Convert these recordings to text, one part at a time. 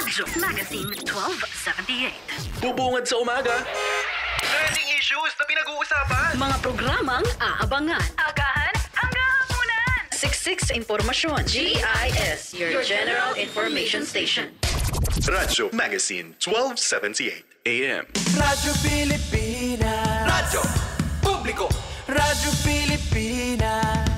Radyo Magazine 1278. Bubungad sa umaga. Trending issues na pinag-uusapan. Mga programang aabangan. Agahan hanggang hapunan. Siksik sa impormasyon. GIS, your general information station. Radyo Magazine 1278 AM. Radyo Pilipinas. Radyo Publiko. Radyo Pilipinas.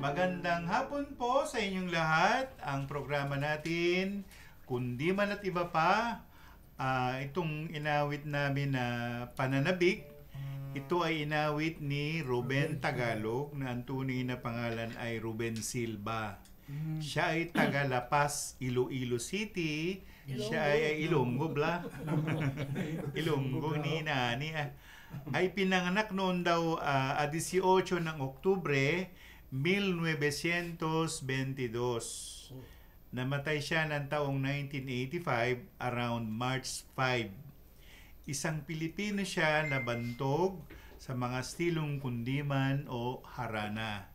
Magandang hapon po sa inyong lahat. Ang programa natin, Kundi Man at Iba Pa, itong inawit namin na Pananabik, ito ay inawit ni Ruben Tagalog na ang tunay na pangalan ay Ruben Silva. Siya ay taga La Paz, Iloilo City. Siya ay Ilonggo, bla. Ilonggo ni Nani. Ay pinanganak noon daw 18 ng Oktubre 1922. Namatay siya ng taong 1985 around March 5. Isang Pilipino siya na bantog sa mga stilong kundiman o harana.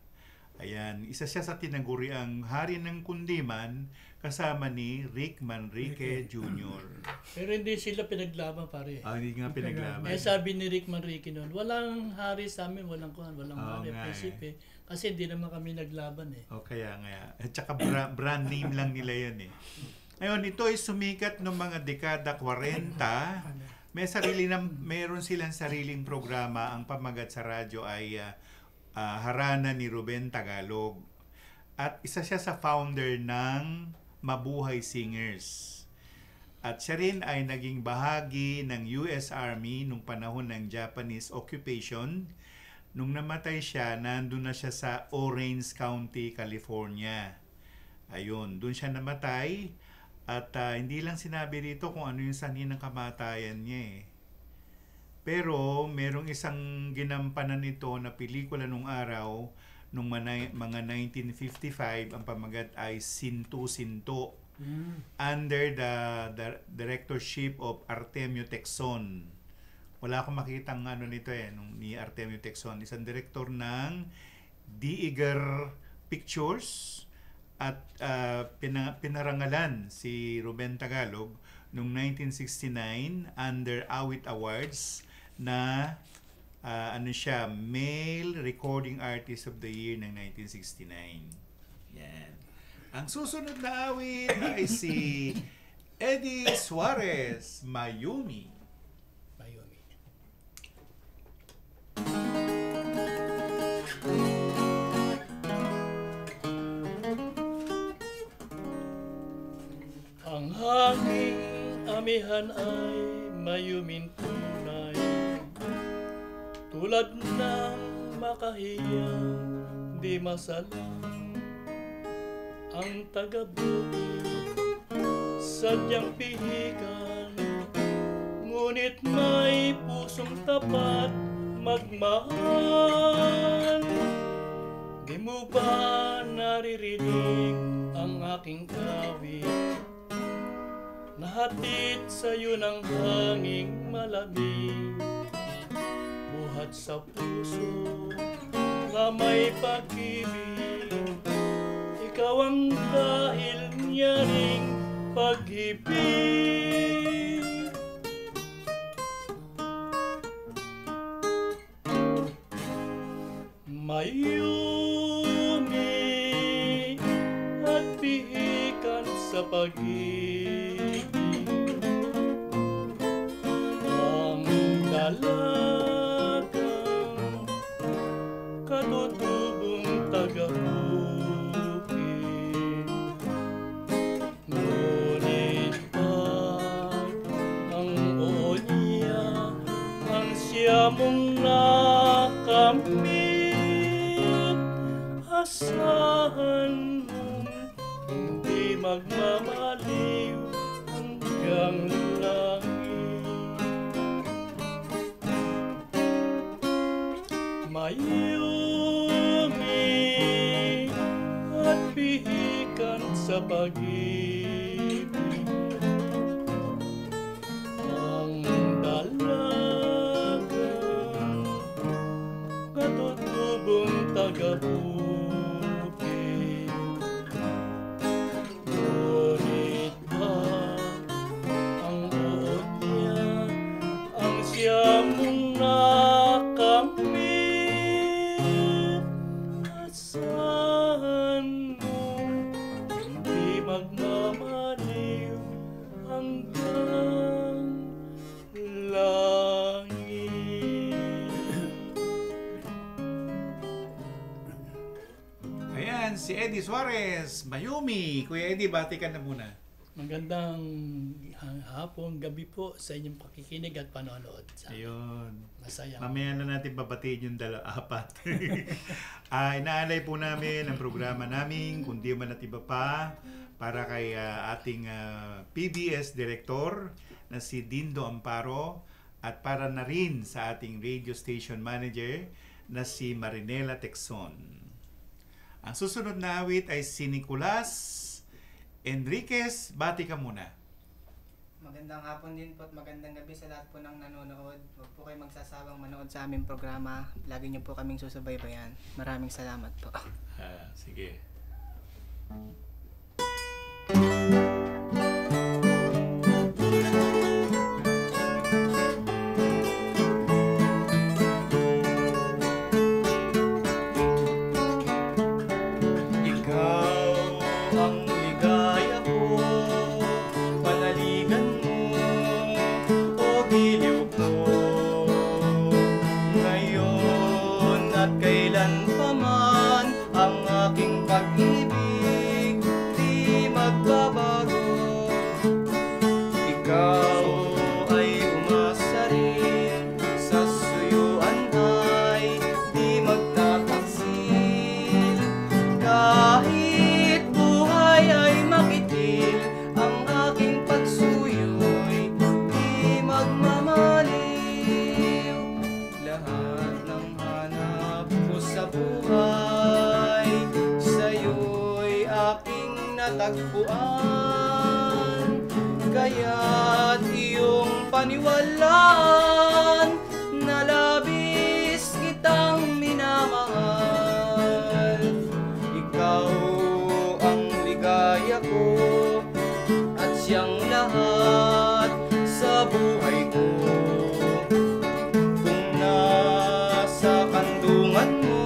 Ayan, isa siya sa tinaguriang hari ng kundiman kasama ni Rick Manrique Jr. Pero hindi sila pinaglaban, pare. Hindi nga pinaglaban. Sabi ni Rick Manrique noon, walang hari sa amin, walang hari, prinsipe. Kasi hindi naman kami naglaban eh. Kaya nga. At saka brand name lang nila yan eh. Ngayon, ito ay sumikat noong mga dekada 40. Meron silang sariling programa. Ang pamagat sa radyo ay Harana ni Ruben Tagalog. At isa siya sa founder ng Mabuhay Singers. At siya rin ay naging bahagi ng US Army nung panahon ng Japanese occupation. Nung namatay siya, nandun na siya sa Orange County, California. Ayun, dun siya namatay. At hindi lang sinabi dito kung ano yung sanhi ng kamatayan niya eh. Pero merong isang ginampanan nito na pelikula nung araw, nung mga 1955, ang pamagat ay Sinto Sinto. Under the directorship of Artemio Tecson. Wala akong makitang nito ni Artemio Tecson. Isang director ng D. Iger Pictures. At pinarangalan si Ruben Tagalog noong 1969 under Awit Awards na Male Recording Artist of the Year ng 1969. Yan. Ang susunod na awit ay si Eddie Suarez, Mayumi. Mayumi. Ang hanging amihan ay mayuming tunay, tulad ng makahiyang di masalang. Ang taga-bukid sadyang pihikan, ngunit may pusong tapat magmahal. Di mo ba naririnig ang aking kawit? Nahatid sa'yo ng hanging malamig, buhat sa puso na may pag-ibig. Ikaw ang dahil niya ring pag-ibig. Mayumi at pihikan sa pag-ibig. Ang dalagang katutubong taga-bukid, ngunit pag ang oo niya ang siya mong nakamit, asahan mong hindi magmamaliw hanggang langit. Mayumi at pihikan sa pag-ibig. Ang dalagang katutubong taga-bukid, ngunit ba ang oo niya ang siya mong nakamit, asahan mo hindi magmamaliw hanggang langit. Ayan, si Eddie Suarez, Mayumi. Kuya Eddie, bati ka na muna. Magandang hapon, gabi po sa inyong pakikinig at panonood. Ayun. Masaya. Mamaya na natin babatiin yung apat. Inaalay po namin ang programa namin, kundi man at iba pa, para kay ating PBS Director na si Dindo Amparo, at para na rin sa ating radio station manager na si Marinela Texon. Ang susunod na awit ay si Nicolas Enriquez. Bati ka muna. Magandang hapon din po at magandang gabi sa lahat po ng nanonood. Huwag po kayo magsasawang manood sa aming programa. Lagi niyo po kaming susubaybayan. Maraming salamat po. Sige. Pag-ibig di magbabago. Ikaw ay umasa rin, sa suyuan ay di magtataksil. Kahit buhay ay makitil, ang aking pagsuyo'y di magmamaliw. Lahat ng hanap ko sa buhay, sa'yo'y aking natagpuan. Kaya't iyong paniwalaan na labis kitang minamahal. Ikaw ang ligaya ko at siyang lahat sa buhay ko. Kung nasa kandungan mo,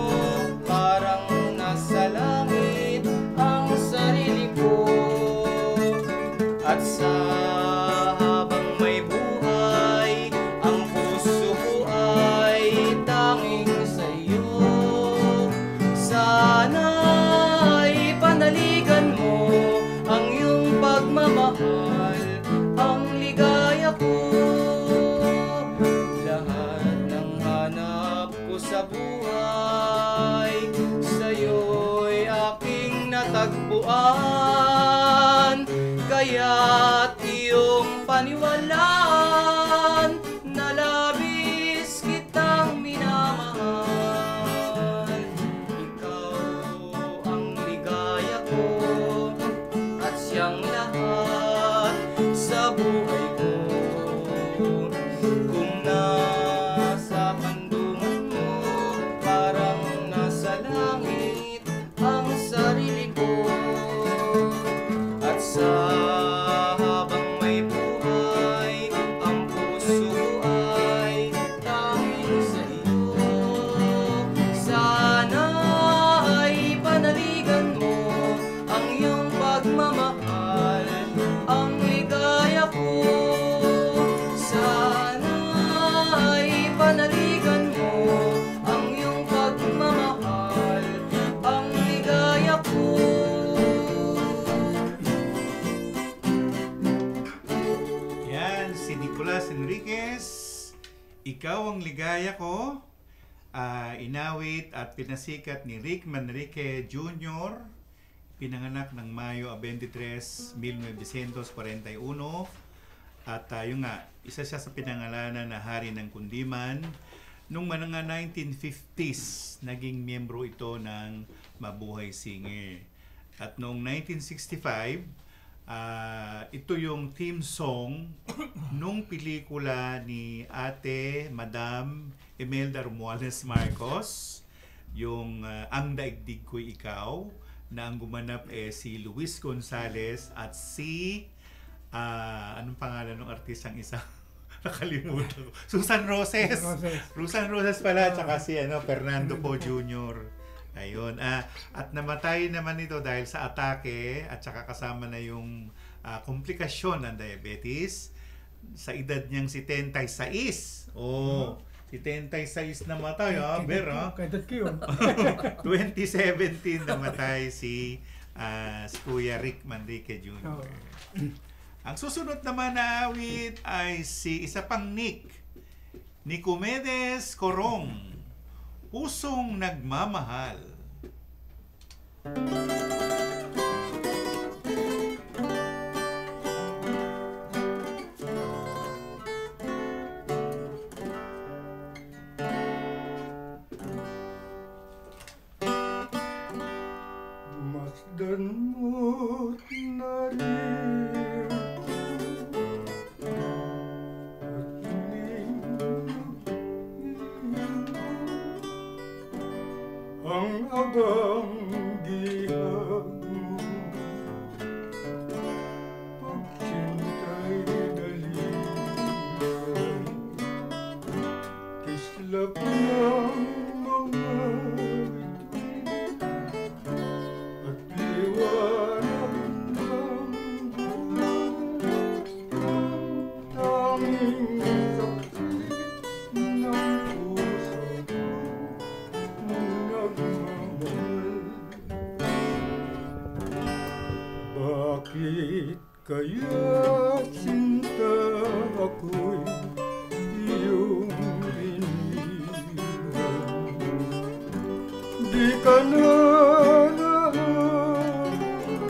parang nasa langit sa buhay, sa'yo'y aking natagpuan. Kaya't iyong paniwalaan na labis kitang minamahal. Ikaw ang ligaya ko at siyang lahat sa buhay ko. Kung nasa kandungan mo, parang nasa langit ang sarili ko. At sa habang may buhay, ang puso ay tanging sa iyo. Sana ay panaligan mo ang iyong pagmamahal, ang ligaya ko. Sana ay panaligan mo ang iyong pagmamahal, ang ligaya ko. Yan, si Nicolas Enriquez, Ikaw ang Ligaya Ko, inawit at pinasikat ni Rick Manrique Jr., pinanganak ng Mayo 23, 1941, at yun nga, isa siya sa pinangalanan na hari ng Kundiman. Nung mga 1950s, naging miyembro ito ng Mabuhay Singer. At noong 1965, ito yung theme song nung pelikula ni Ate Madam Imelda Romualdez Marcos, yung Ang Daigdig Ko'y Ikaw, na ang gumanap si Luis Gonzalez at si anong pangalan ng artistang isa? Nakalimutan ko. Susan Roses. Susan Roses pala, tsaka si Fernando Po Jr. Ayun. At namatay naman ito dahil sa atake at saka kasama na yung komplikasyon ng diabetes sa edad niyang 76. Oh, 76 namatay, Ber, Kaedad ko yun. 2017 namatay si Kuya Rick Manrique Jr. Ang susunod naman na awit ay si isa pang Nick, Nicomedes Corong, Pusong Nagmamahal. Masdan mo't narito at ang abang dihag mo, pagcintay dalihan, kislap ng mga at liwanag ng buwan, tanging saksi ng puso ko nagmamahal. Bakit kaya sinta ako'y iyong iniwan? Di ka na nahanap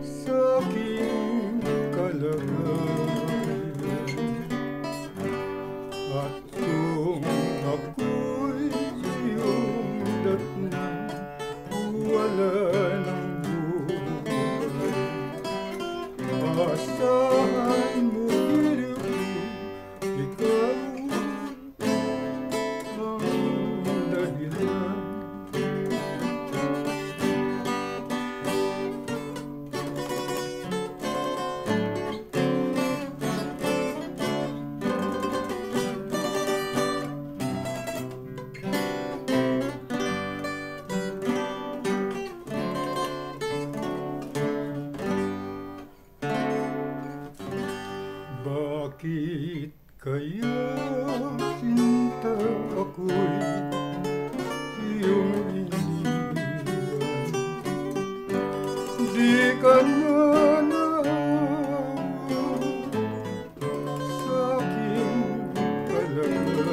sa aking kalagayan. At kung ako'y iyong datnan, wala ng buhay. Asahan mo rin ikaw ang dahilan. Bakit kaya sinta ako'y iyong iniwan? Di ka na naawa sa aking kalagayan.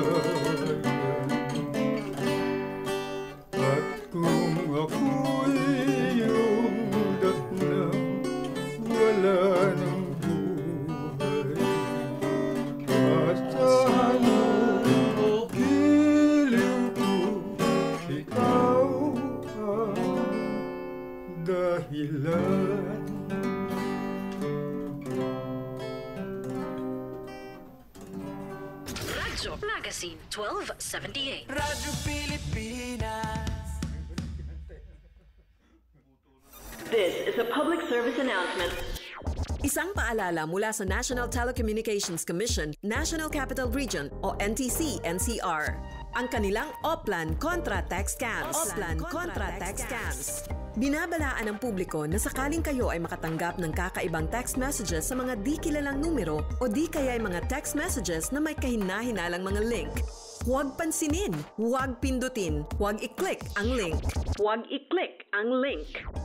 Magazine 1278. Radyo Pilipinas. This is a public service announcement. Isang paalala mula sa National Telecommunications Commission, National Capital Region o NTC-NCR. Ang kanilang Oplan Contra Text Scams. Binabalaan ng publiko na sakaling kayo ay makatanggap ng kakaibang text messages sa mga di kilalang numero o di kaya ay mga text messages na may kahina-hinalang mga link. Huwag pansinin, huwag pindutin, huwag i-click ang link.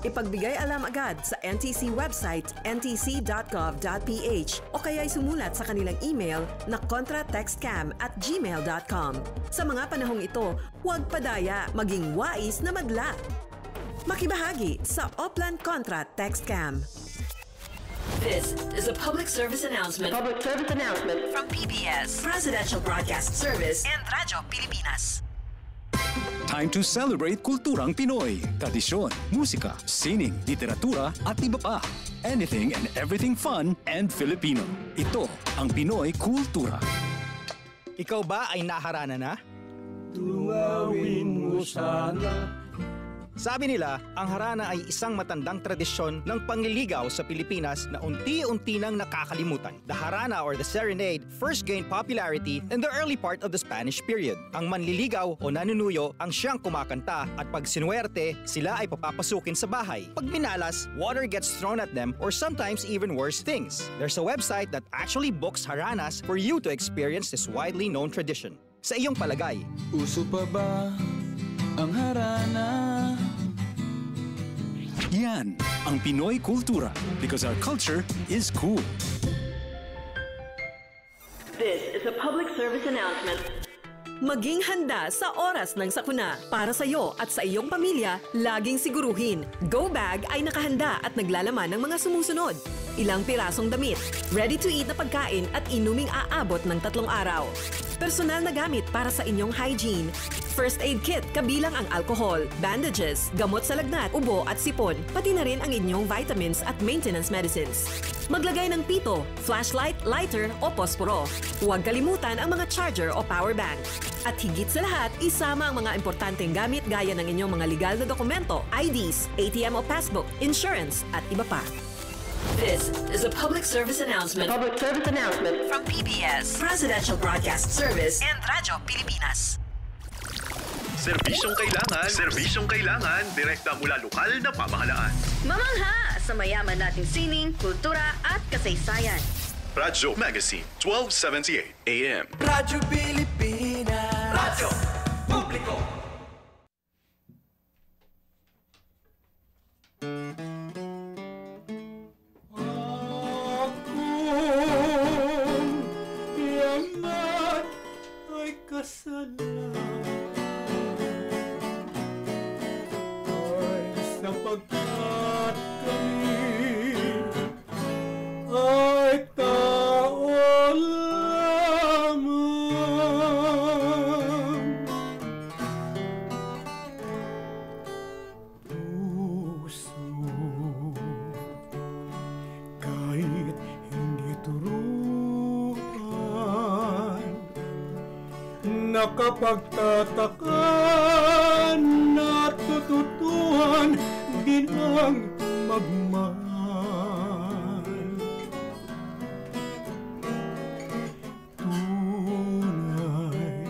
Ipagbigay alam agad sa NTC website ntc.gov.ph o kaya'y sumulat sa kanilang email na contratextcam@gmail.com. Sa mga panahong ito, huwag padaya, maging wais na madla. Makibahagi sa Oplan Contra Text Scam. This is a public service announcement. From PBS, Presidential Broadcast Service, and Radyo Pilipinas. Time to celebrate kulturang Pinoy. Tradisyon, musika, sining, literatura at iba pa. Anything and everything fun and Filipino. Ito ang Pinoy Kultura. Ikaw ba ay naharana na? Tunawin mo sana. Sabi nila, ang harana ay isang matandang tradisyon ng pangliligaw sa Pilipinas na unti-unti nang nakakalimutan. The harana or the serenade first gained popularity in the early part of the Spanish period. Ang manliligaw o nanunuyo ang siyang kumakanta at pag sinuwerte, sila ay papapasukin sa bahay. Pag minalas, water gets thrown at them or sometimes even worse things. There's a website that actually books haranas for you to experience this widely known tradition. Sa iyong palagay, uso pa ba ang harana? Yan ang Pinoy Kultura because our culture is cool. This is a public service announcement. Maging handa sa oras ng sakuna. Para sa iyo at sa iyong pamilya, laging siguruhin, Go Bag ay nakahanda at naglalaman ng mga sumusunod. Ilang pirasong damit, ready-to-eat na pagkain at inuming aabot ng 3 araw. Personal na gamit para sa inyong hygiene. First aid kit kabilang ang alcohol, bandages, gamot sa lagnat, ubo at sipon, pati na rin ang inyong vitamins at maintenance medicines. Maglagay ng pito, flashlight, lighter o posporo. Huwag kalimutan ang mga charger o power bank. At higit sa lahat, isama ang mga importanteng gamit gaya ng inyong mga legal na dokumento, IDs, ATM o passbook, insurance at iba pa. This is a public service announcement. From PBS, Presidential Broadcast Service, and Radyo Pilipinas. Serbisyong kailangan, direkta mula lokal na pamahalaan. Mamangha sa mayaman nating sining, kultura at kasaysayan. Radyo Magazine 1278 AM. Radyo Pilipinas. Radyo Publiko. Yaman ay kasalanan ay sapagkat kami ay tao lamang. Puso kahit hindi turuan, nakapagtataka, natututuhan din ang magmahal. Tunay,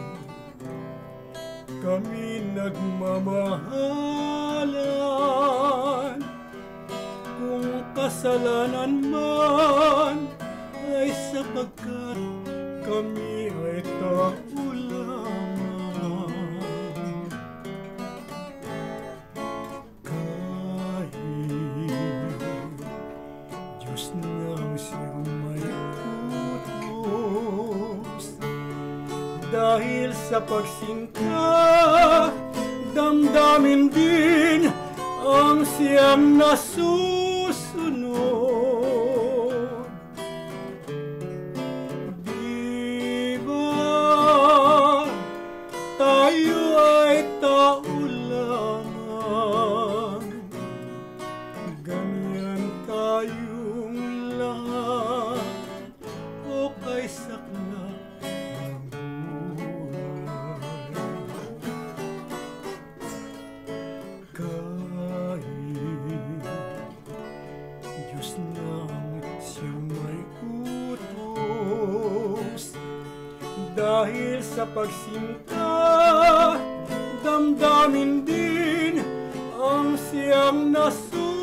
kami nagmamahalan. Kung kasalanan man ay sapagkat kami ay tao lamang. Kahit Diyos na ang siyang may utos, dahil sa pagsinta, damdamin din ang siyang nasusunod. Di ba tayo ay tao lamang? Ganyan tayong lahat o kay sakla ng buhay. sa pagsinta, damdamin din ang siyang nasusunod.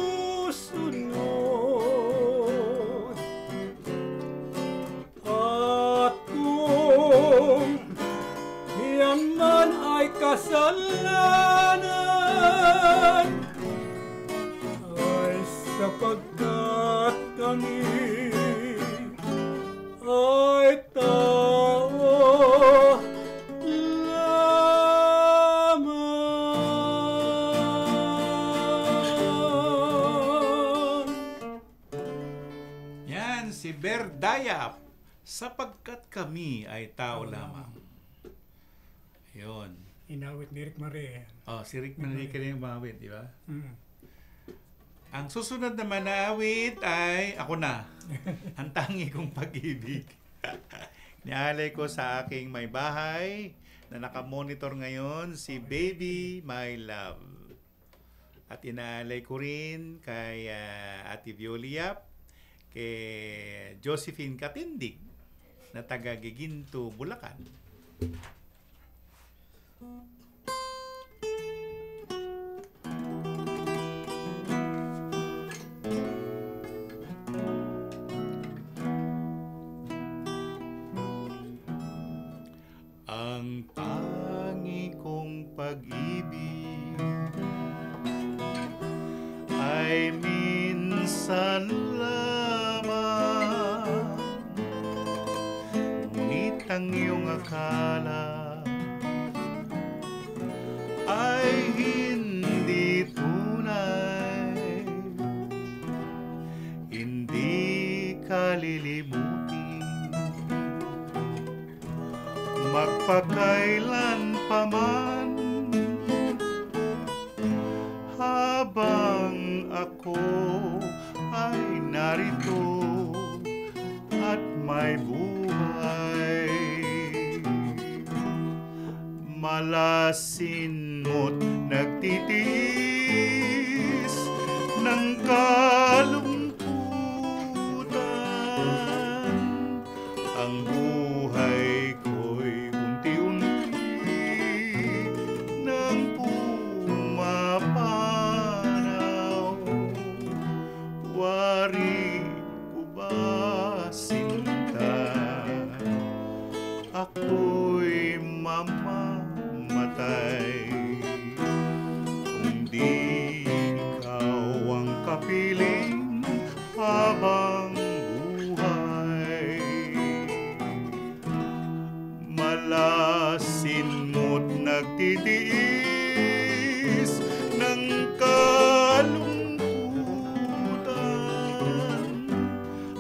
At kung yan man ay kasalanan, ay sapagkat kami ay tao lamang. Yan, si Berdayap, sapagkat kami ay tao lamang. Ayun. Inawit ni Rick Marie. Oh, si Rick Marie ka rin yung umawit, di ba? Mm. Ang susunod na manawit ay ako na. Ang tangi kong pag-ibig. Nialay ko sa aking may bahay na nakamonitor ngayon si Baby My Love. At inaalay ko rin kay Ate Violiap, kay Josephine Katindig na taga Giginto, Bulacan. Ang tangi kong pag-ibig ay minsan lamang, ngunit ang iyong akala ay hindi tunay, hindi ka lilimutin magpakailan pa man, habang ako ay narito at may buhay. Malasin mo't nagtitiis ng kalungkutan, ang buhay ko'y unti-unti nang pumapanaw. Wari ko ba sinta, ako'y mamamatay kung di ikaw ang kapiling habang buhay. Malasin mo't nagtitiis ng kalungkutan,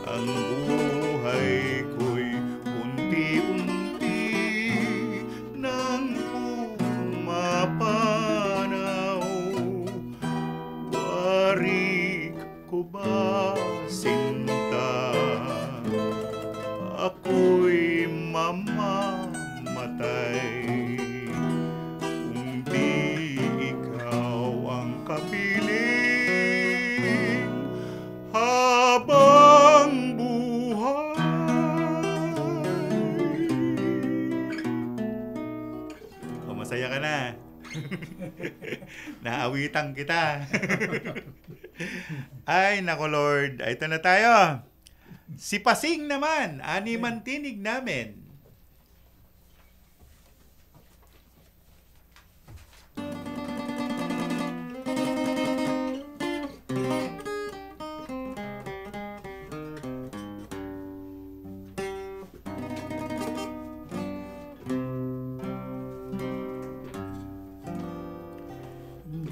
ang buhay ko'y unti-unti nang pumapanaw. Wari ko ba sinta, ako'y mamamatay kung di ikaw ang kapiling habang buhay. O, masaya ka na. Naawitan kita. Ay, nako Lord. Ito na tayo. Si Pasing naman, animang tinig namin.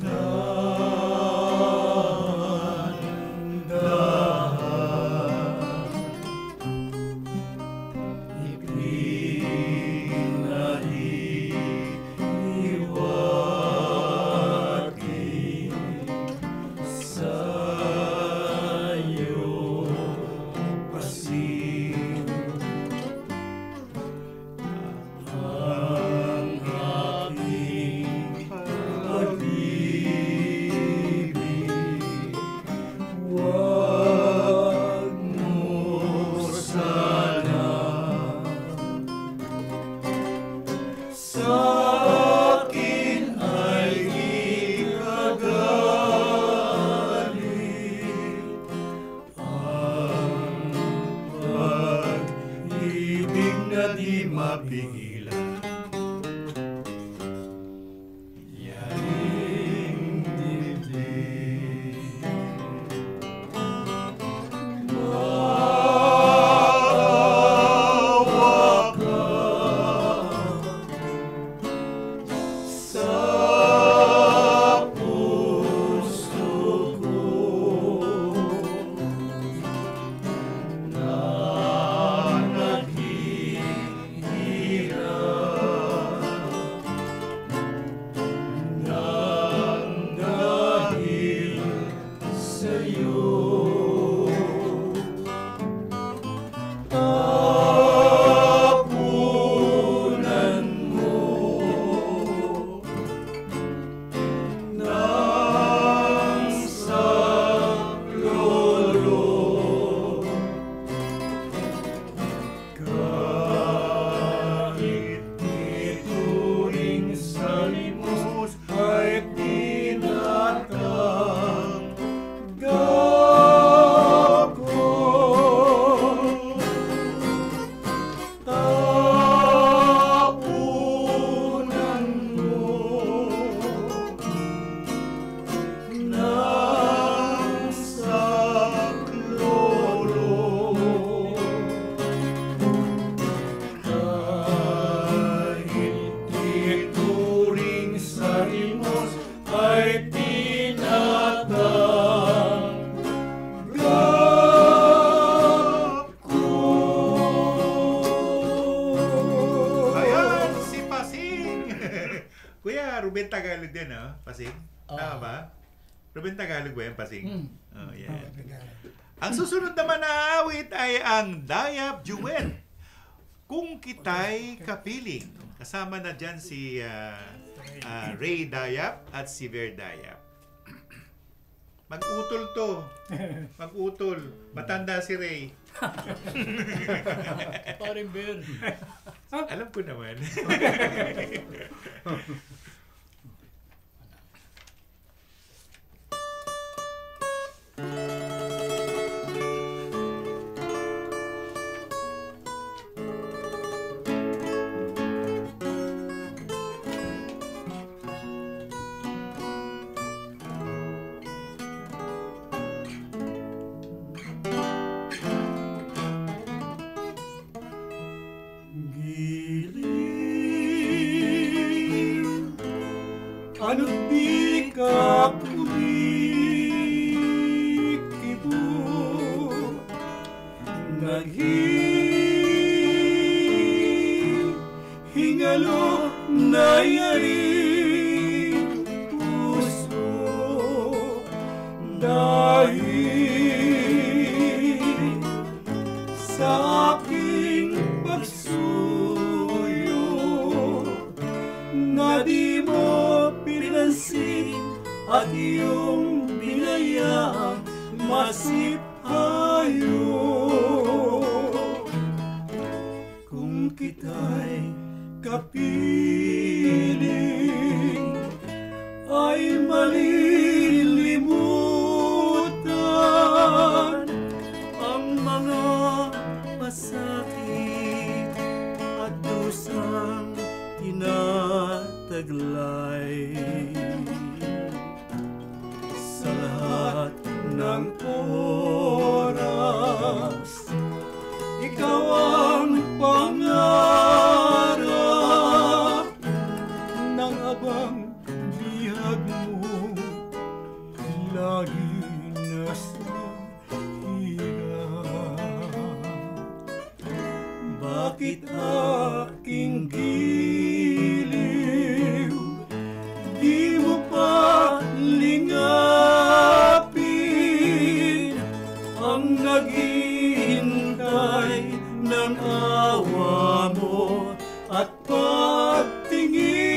Dahan-dahan Kuya, Ruben Tagalog din, Pasing? Tama ba? Ruben Tagalog ba yan, Pasing? Oh, yan. Ang susunod naman na awit ay ang Dayap Duet. Kung Kita'y Kapiling. Kasama na dyan si Ray Dayap at si Ver Dayap. Mag-utol to. Mag-utol. Matanda si Ray. Paring Ver. Alam ko naman. Ano't di ka kumikibo, naghihingalo na yaring puso, dahil sa aking pagsuyo na di mo pinansin at iyong binayaang masipayo. Kung kita'y kapiling ay malilimutan ang mga masakit at dusang tinataglay. Sa lahat ng oras, ikaw ang pangarap ng abang bihag mo, lagi nasa hirap. Bakit aking giliw di mo pa lingapin ang naghihintay ng awa mo at pagtingin?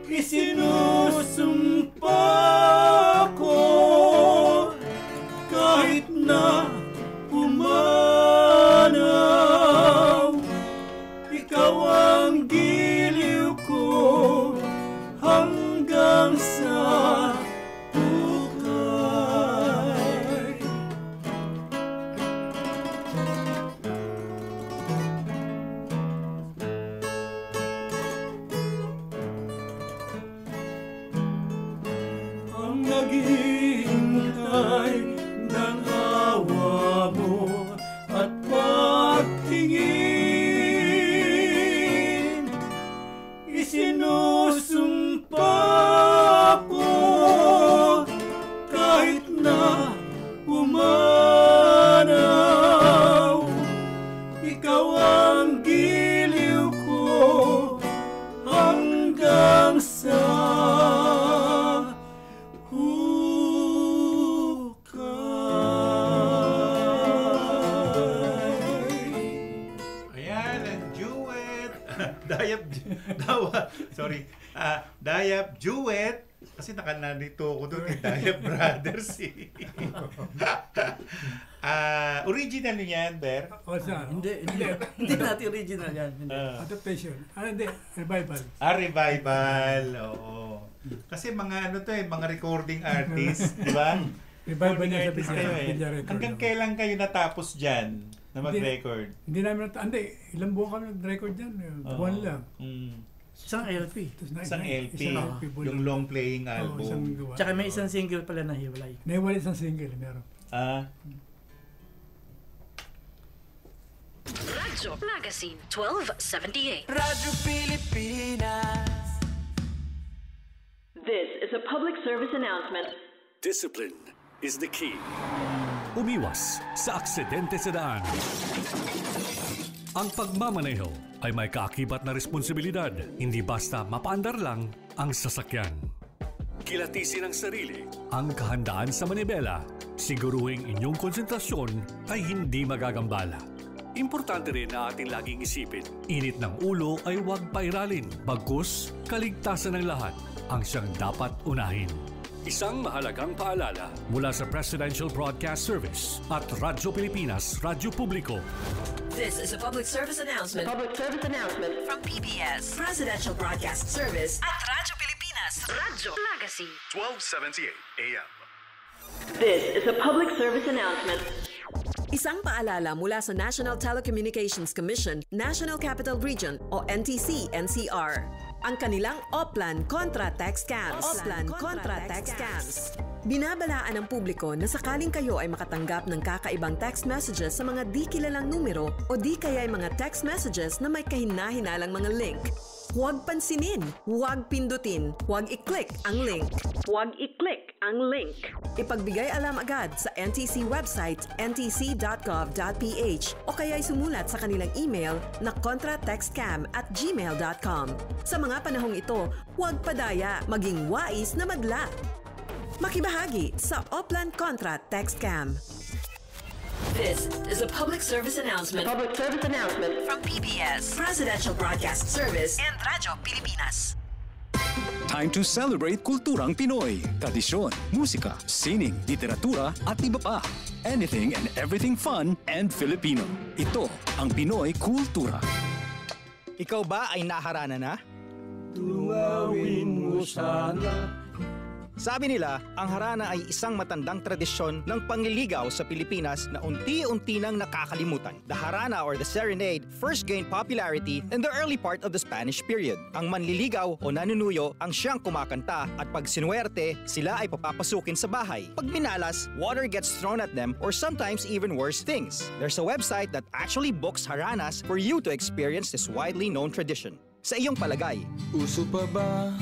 Isinusumpa ko kahit na pumanaw, ikaw ang giliw ko hanggang sa hukay. Ang naghihintay ng awa mo at pagtingin, isinusumpa ko kahit na pumanaw, ikaw ang giliw ko hanggang sa Dayap Duet. Kasi nakanalito ako doon kay Dayap Brothers. Original niyan, Ber? Hindi natin original yan. Adaptation. Hindi, revival. Revival. Oo. Kasi mga mga recording artists, di ba? Revival niya sa Villa Record. Hanggang kailan kayo natapos dyan na mag-record? Hindi namin ilang buwan kami nag-record dyan. Buwan lang. Isang LP. Isang LP. Yung long playing album. Tsaka may isang single pala na hiwalay. Nahiwalay isang single, meron. Radyo Magazine 1278. Radyo Pilipinas. This is a public service announcement. Discipline is the key. Umiwas sa aksidente sa daan. Ang pagmamaneho ay may kaakibat na responsibilidad, hindi basta mapaandar lang ang sasakyan. Kilatisin ang sarili, ang kahandaan sa manibela, siguruhing inyong konsentrasyon ay hindi magagambala. Importante rin na ating laging isipin, init ng ulo ay huwag pairalin, bagkus kaligtasan ng lahat ang siyang dapat unahin. Isang mahalagang paalala mula sa Presidential Broadcast Service at Radyo Pilipinas, Radyo Publiko. This is a public service announcement. From PBS, Presidential Broadcast Service at Radyo Pilipinas, Radyo Legacy. 1278 AM. This is a public service announcement. Isang paalala mula sa National Telecommunications Commission, National Capital Region o NTC-NCR. Ang kanilang Oplan Contra Text Scams. Binabalaan ng publiko na sakaling kayo ay makatanggap ng kakaibang text messages sa mga di kilalang numero o di kaya ay mga text messages na may kahina-hinalang mga link. Huwag pansinin, huwag pindutin, huwag i-click ang link. Ipagbigay alam agad sa NTC website ntc.gov.ph o kaya sumulat sa kanilang email na contratextcam@gmail.com. Sa mga panahong ito, huwag padaya, maging wais na madla. Makibahagi sa Oplan Contra Text Scam. This is a public service announcement. From PBS, Presidential Broadcast Service and Radyo Pilipinas. Time to celebrate kulturang Pinoy. Tradisyon, musika, sining, literatura at iba pa. Anything and everything fun and Filipino. Ito ang Pinoy Kultura. Ikaw ba ay naharana na? Tunawin mo sana. Sabi nila, ang harana ay isang matandang tradisyon ng pangliligaw sa Pilipinas na unti-unti nang nakakalimutan. The harana or the serenade first gained popularity in the early part of the Spanish period. Ang manliligaw o nanunuyo ang siyang kumakanta at pag sinuwerte, sila ay papapasukin sa bahay. Pag minalas, water gets thrown at them or sometimes even worse things. There's a website that actually books haranas for you to experience this widely known tradition. Sa iyong palagay, uso pa ba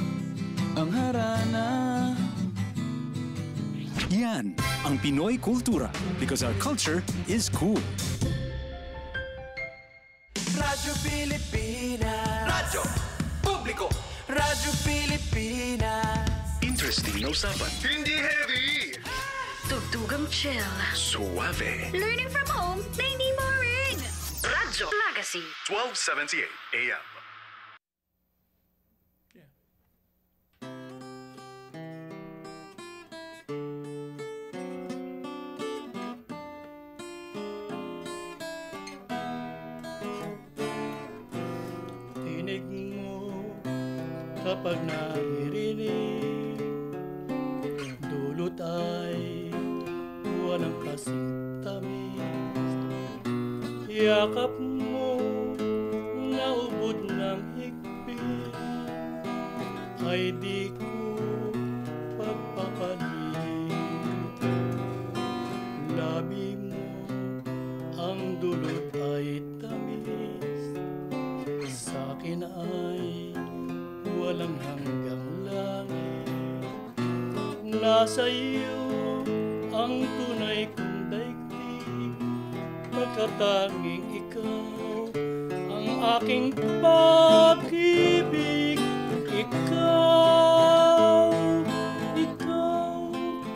ang harana? Yan ang Pinoy Kultura because our culture is cool. Radyo Pilipinas. Radyo Publiko. Radyo Pilipinas. Interesting na usapan. Hindi heavy. Tugtugang chill. Suave. Learning from home na hindi boring. Radyo Legacy. 1278 AM. Tinig mo kapag naririnig, dulot ay walang kasing tamis. Yakap mo naubod ng higpit, ay di ko pagpapalit. Labi mo ang dulot ay tamis, sa'kin ay walang hanggang langit. Nasa iyo ang tunay kong daigdig, pagkatanging ikaw ang aking pag-ibig. Ikaw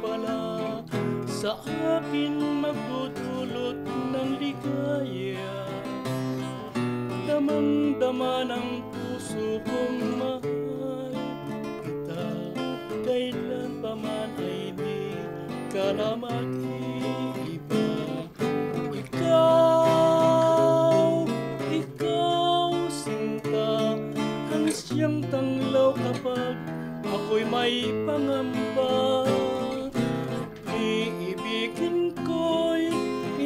pala sa akin magdudulot ng ligaya. Damang-dama ng puso kong mahal kita, kailan pa man ay di ka na mag-iiba. Ikaw sinta, ang siyang tanglaw kapag ako'y may pangamba. Iibigin ko'y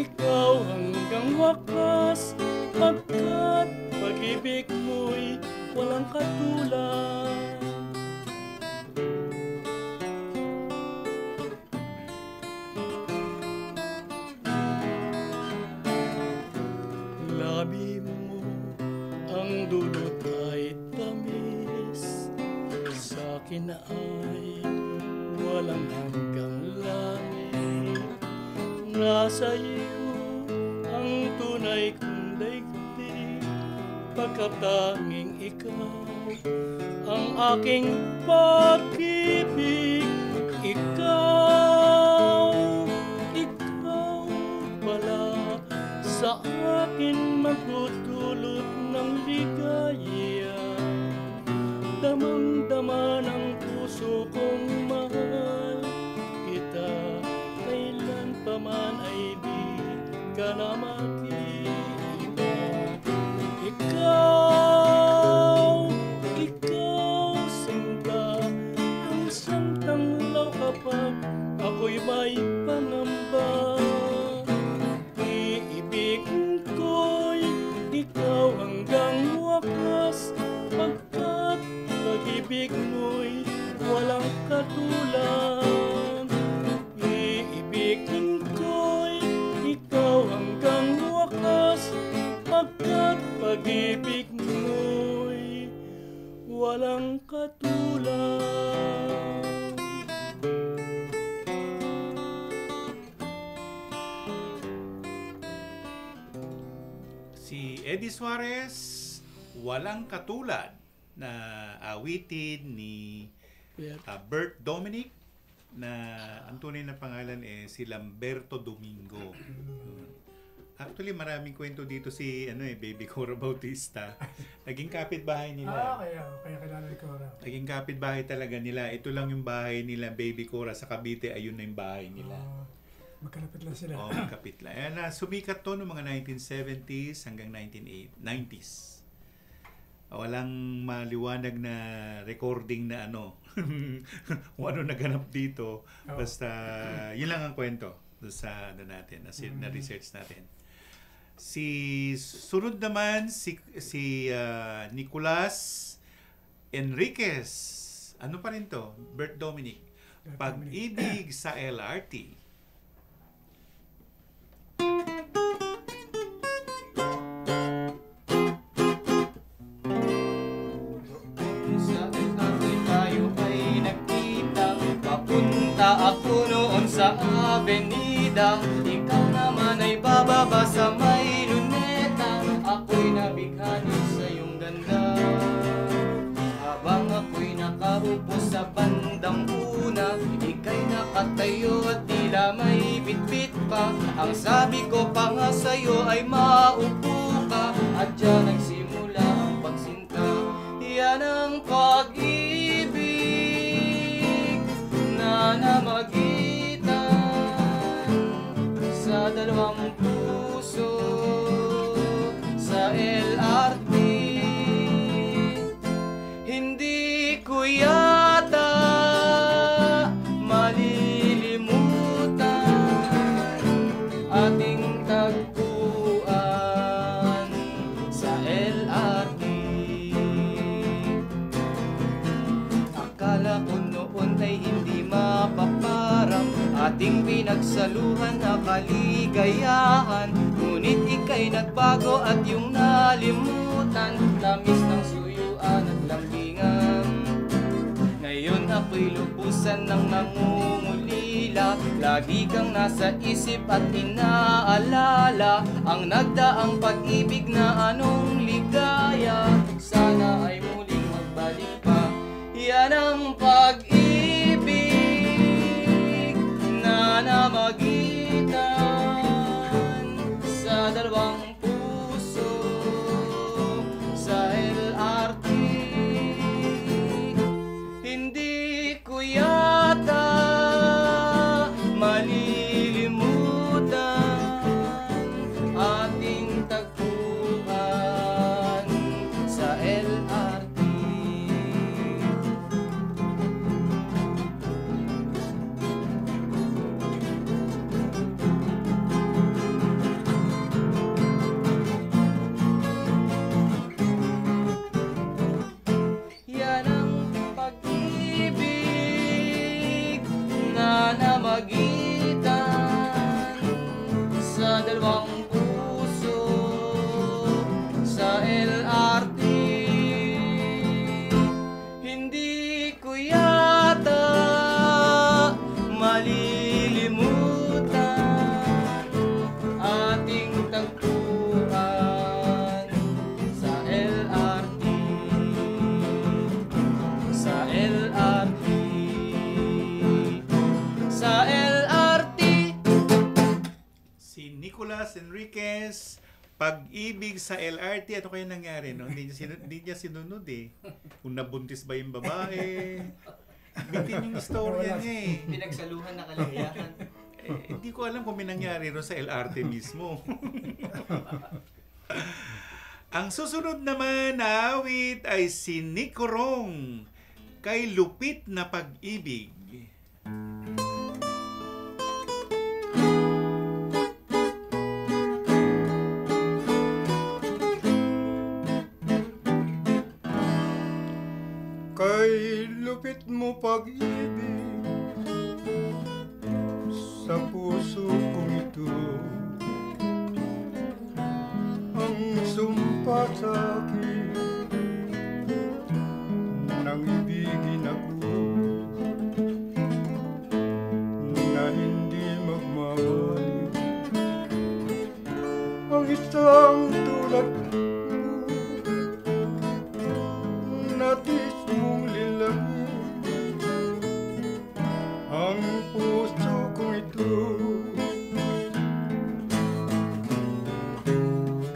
ikaw hanggang wakas, pagkat pag-ibig mo'y walang katulad. Labi mo ang dulot ay tamis, sa'kin ay walang hanggang langit. Nasa iyo ang tunay kong daigdig, pagkatanging ikaw ang aking pag-ibig. Ikaw pala sa akin magdudulot ng ligaya. Damang-dama ng puso kong mahal kita, kailan pa man ay di ka na mag-iiba. Ikaw sinta, ang santanglaw kapag ako'y may pangamba. Iibigin ko'y ikaw hanggang wakas, pagkat pag-ibig mo'y walang katulad. Iibigin ko'y ikaw hanggang wakas, pagkat pag-ibig mo'y walang katulad. Si Eddie Suarez, Walang Katulad, na awitin ni Bert Dominic, na ang tunay na pangalan si Lamberto Domingo. Actually, maraming kwento dito si Baby Cora Bautista. Naging kapitbahay nila. Kaya kilala ni Cora. Naging kapitbahay talaga nila. Ito lang yung bahay nila, Baby Cora, sa Cavite. Ayun na yung bahay nila. Magkalapit lang sila. Magkapit lang. Ayan na, sumikat to noong mga 1970s hanggang 1990s. Walang maliwanag na recording na kung ano naganap dito. Basta, yun lang ang kwento sa natin, na research natin. Sunod naman, si Nicolas Enriquez. Ano pa rin to? Bert Dominic. Pag-ibig sa LRT. Ako noon sa avenida, ikaw naman ay bababa sa may luneta. Ako'y nabighani sa iyong ganda, habang ako'y nakaupo sa bandang una. Ika'y nakatayo at tila may bitbit pa. Ang sabi ko pa nga sa'yo ay maupo ka, at diyan nagsimula ang pagsinta. Yan ang pag-ibig na namagitan sa dalawang puso sa LRT. Hindi ko yata malilimutan ating tagpuan sa LRT. Akala ko noon ay hindi mapaparang ating pinagsaluhan na kaligayahan, ngunit ika'y nagbago at yung nalimutan, tamis ng suyuan at lambingan. Ngayon ako'y lubusan ng nangungulila, lagi kang nasa isip at inaalala ang nagdaang pag-ibig na anong ligaya. Sana ay muling magbalik pa. Yan ang pag-ibig na namagitan sa dalawang puso sa LRT. Hindi ko yata malilimutan ating tagpuan sa LRT. Yes. Pag-ibig sa LRT, ano kaya nangyari? No? Hindi niya sinunod eh. Kung nabuntis ba yung babae. Bitin yung istorya niya eh. Pinagsaluhan na kaligayahan. Hindi ko alam kung may nangyari ron sa LRT mismo. Ang susunod naman na awit ay si Nico Rong, Kay Lupit na Pag-ibig. Kay lupit mo pag-ibig sa puso kong ito, ang sumpa sa akin nang ibigin ako na hindi magmamali. Ang isang tulad mo natis mong lilangin ang puso kong ito.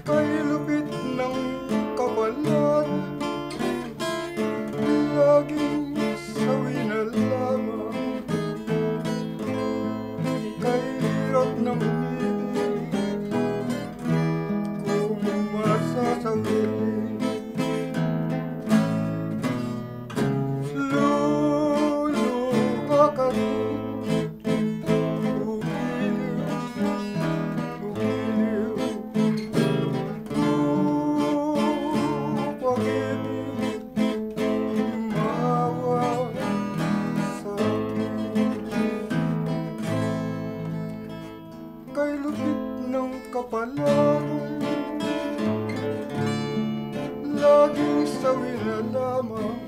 Kay lupit ng kapalan, laging sawi na lamang. Kay hirap ng umibig kung masasawirin. Kay lupit ng kapalan, laging sawi na lamang.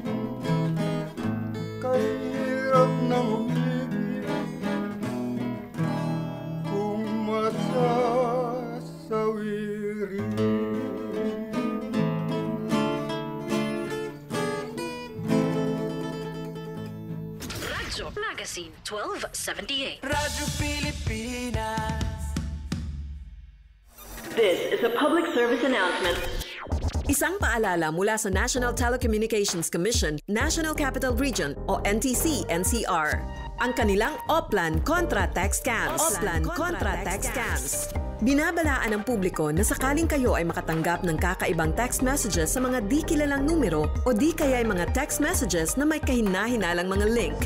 Kay hirap ng umibig kung masasawirin. Radyo Magazine 1278. Radyo Pilipinas. This is a public service announcement. Isang paalala mula sa National Telecommunications Commission, National Capital Region o NTC-NCR. Ang kanilang Oplan Contra Text Scams. Oplan Contra Text Scams. Binabalaan ng publiko na sakaling kayo ay makatanggap ng kakaibang text messages sa mga di kilalang numero o di kaya ay mga text messages na may kahina-hinalang mga link.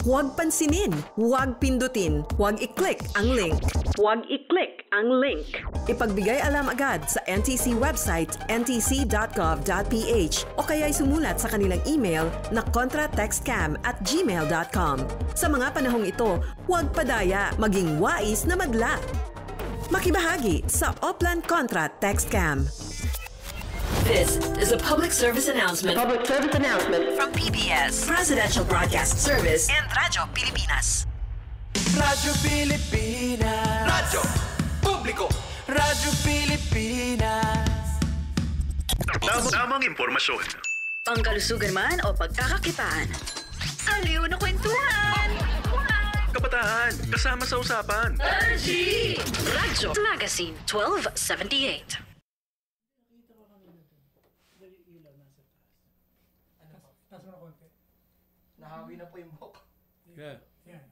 Huwag pansinin, huwag pindutin, huwag i-click ang link. Huwag i-click ang link. Ipagbigay alam agad sa NTC website ntc.gov.ph o kaya'y sumulat sa kanilang email na contratextcam@gmail.com. Sa mga panahong ito, huwag padaya, maging wais na madla. Makibahagi sa Oplan Contra Text Scam. This is a public service announcement. Public service announcement from PBS, Presidential Broadcast Service, and Radyo Pilipinas. Radyo Pilipinas. Radyo Publiko. Radyo Pilipinas. Tamang impormasyon. Pangkalusugan man o pagkakakitaan. Aliw na kwentuhan! Kabataan, kasama sa usapan. RG! Radyo Magazine 1278. Nahawi na po yung buhok. Yeah. Yeah.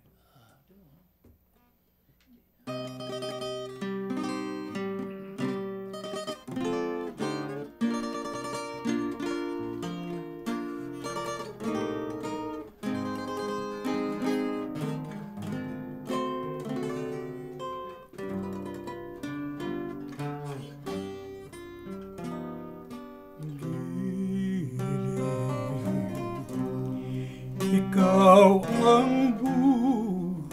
Ikaw ang buhay,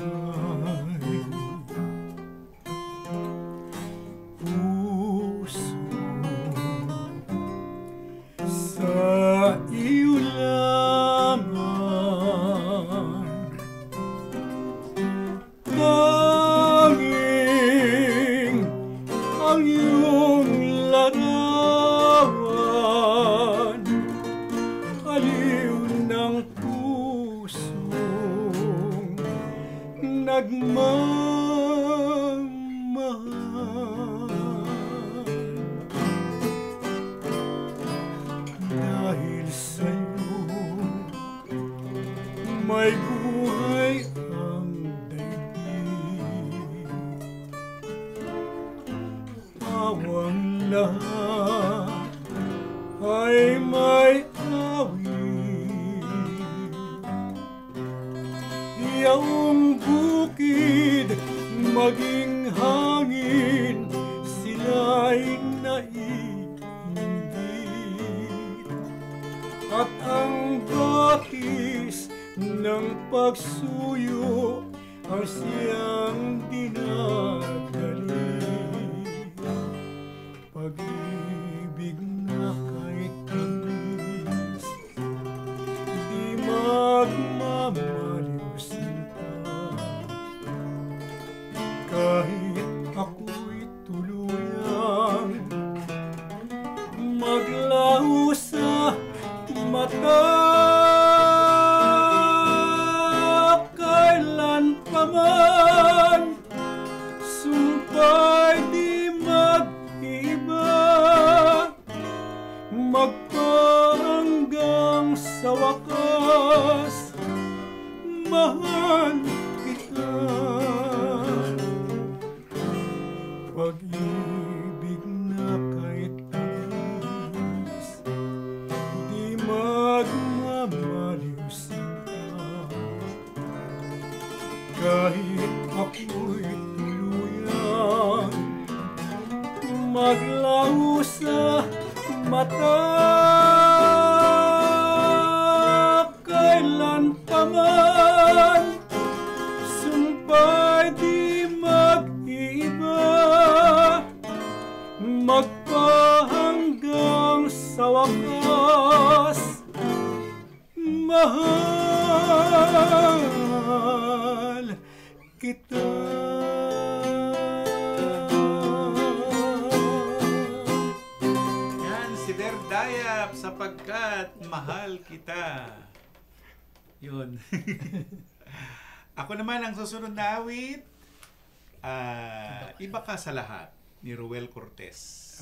puso sa iyo lamang, tanging ang iyong larawan, aliw ng nagmamahal. may buhay ang daigdig. Awang lahat ay may awit. Iyong bukid maging hangin, sila'y naiinggit. At ang batis ng pagsuyo ang siyang dinadali. Pag-ibig na kay tamis, di magmamaliw sinta. Kahit ako'y tuluyang maglaho sa mata, kailan pa man sumpa'y di mag-iba, magpahanggang sa wakas, mahal kita. Pag-ibig na kay tamis, di magmamaliw sinta. Kahit ako'y tuluyang maglaho sa mata, kailan pa man sumpa'y di mag-iba, magpahanggang sa wakas, mahal kita. Yan, si Derdayap, sapagkat mahal kita. Yun. Ako naman ang susunod na awit, Iba Ka sa Lahat, ni Ruel Cortez.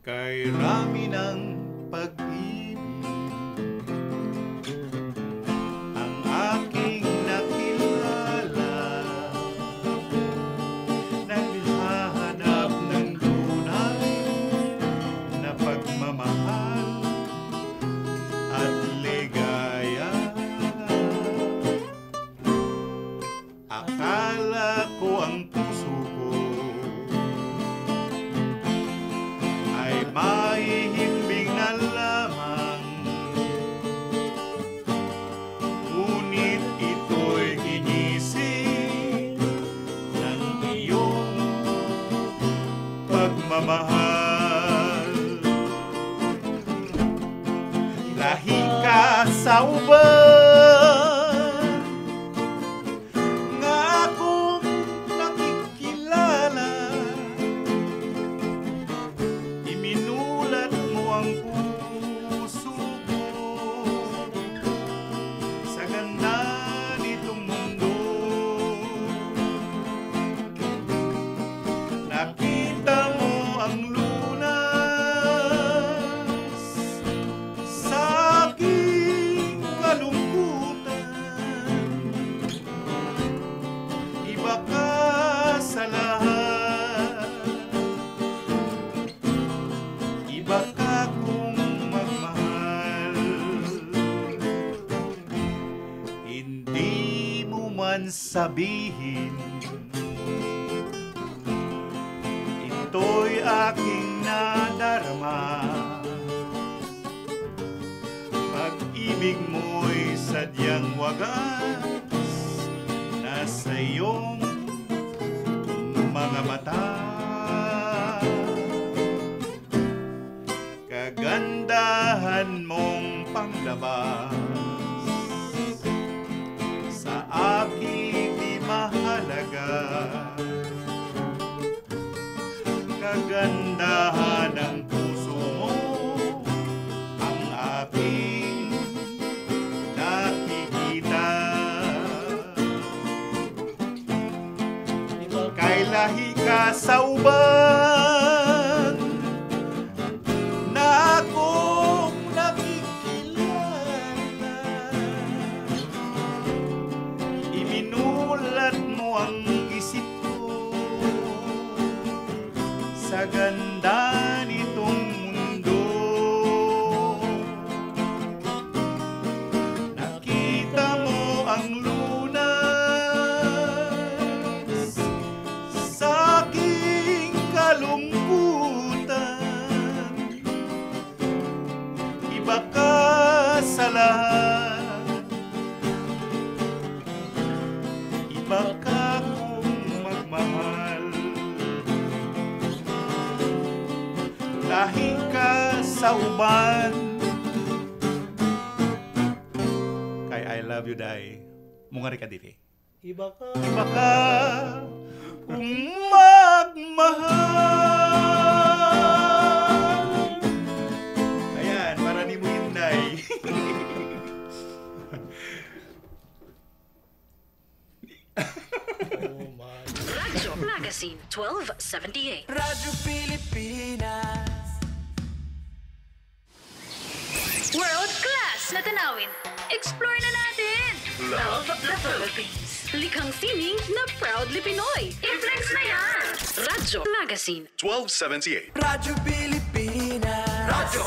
Kay rami ng pag-ibig ang aking nakilala, naghahanap ng tunay na pagmamahal at ligaya. Akala ko ang puso ko ay mahihimbing na lamang, ngunit ito'y ginising ng iyong pagmamahal. Lahi ka sa uban nga akong nakikilala, iminulat mo ang puso ko sa ganda nitong mundo. Nakita mo ang lunas sa aking kalungkutan. Iba ka sa lahat, iba ka kung magmahal. Hindi mo man sabihin, ito'y aking nadarama. Pag-ibig mo'y sadyang wagas, nasa iyong mga mata. Kagandahan mong panglabas sa aking di mahalaga. Kagandahan ng puso mo ang aking ka sa uban na akong nakikilala. Iminulat mo ang isip ko sa ganda nitong mundo. Nakita mo ang lunas sa aking kalungkutan. Iba ka sa lahat, iba ka kong magmahal. Lahi ka sa uban. Kay I love you, Day. Mungari ka dili. Iba ka kung magmahal. Ayan, para ni mo Inday. Radyo Magazine 1278. Radyo Pilipinas. World class na tanawin. Explore na natin. Love the Philippines. Likhang sining na proudly Pinoy. I-flex na yan. Radyo Magazine 1278. Radyo Pilipinas. Radyo